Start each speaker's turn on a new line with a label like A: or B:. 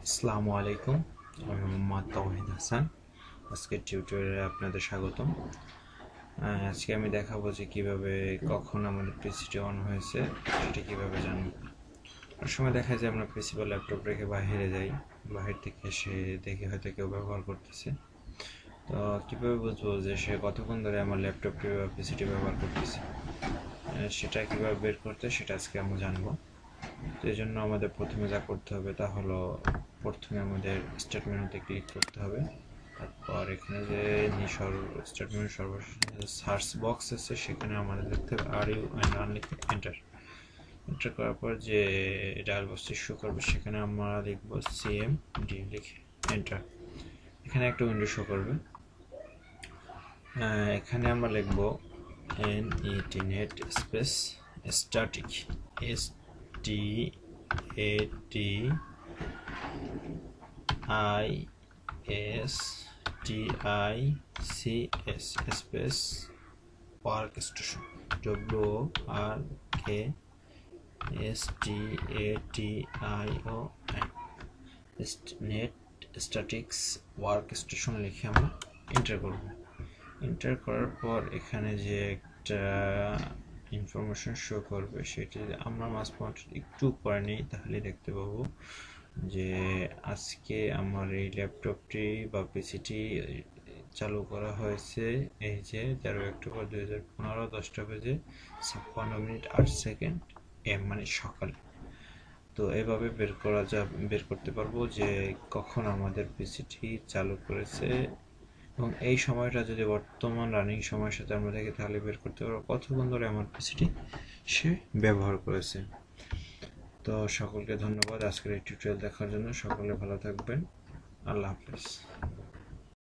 A: আসসালামু আলাইকুম, আমি মোহাম্মদ তৌহিদ হাসান। আজকের টিউটোরিয়ালে আপনাদের স্বাগতম। আজকে আমি দেখাবো যে কিভাবে কখন আমাদের পিসিটি অন হয়েছে সেটা কিভাবে জানবো। অনেক সময় দেখা যায় আমরা পিসি বা ল্যাপটপ রেখে বাইরে যাই, বাহির থেকে এসে দেখি হয়তো কেউ ব্যবহার করতেছে। তো কিভাবে বুঝবো যে সে কতক্ষণ ধরে আমার ল্যাপটপটি বা পিসিটি ব্যবহার করতেছে, সেটা কিভাবে বের করতে সেটা আজকে আমরা জানবো। তো এই জন্য আমাদের প্রথমে যা করতে হবে তা হলো, প্রথমে আমাদের স্টার্ট মেনুতে ক্লিক করতে হবে। তারপর এখানে যে স্টার্ট মেনু সর্বশেষ সার্চ বক্স আছে সেখানে আমাদের লিখতে হবে আর ইউ এন্ড লিখে এন্টার। এন্টার করার পর যে ডায়াল বক্সটি শো করবে সেখানে আমরা লিখবো CMD লিখে এন্টার। এখানে একটা উইন্ডো শো করবে। এখানে আমরা লিখবো NET space static STATICS space workstation WRKSTATION net statics workstation লিখে আমরা এন্টার করব। এন্টার করার পর এখানে যে একটা ইনফরমেশন শো করবে সেটি আমরা মাঝপথ একটু পরে নিই, তাহলে দেখতে পাবো যে আজকে আমার এই ল্যাপটপটি বা পিসিটি চালু করা হয়েছে এই যে 13 অক্টোবর 2015 10টা বেজে 56 মিনিট 8 সেকেন্ড এম মানে সকাল। তো এভাবে বের করতে পারবো যে কখন আমাদের পিসিটি চালু করেছে, এবং এই সময়টা যদি বর্তমান রানিং সময়ের সাথে আমরা দেখি তাহলে বের করতে পারবো কতক্ষণ ধরে আমার পিসিটি সে ব্যবহার করেছে। তো সকলকে ধন্যবাদ আজকের এই টিউটোরিয়াল দেখার জন্য। সকলে ভালো থাকবেন। আল্লাহ হাফেজ।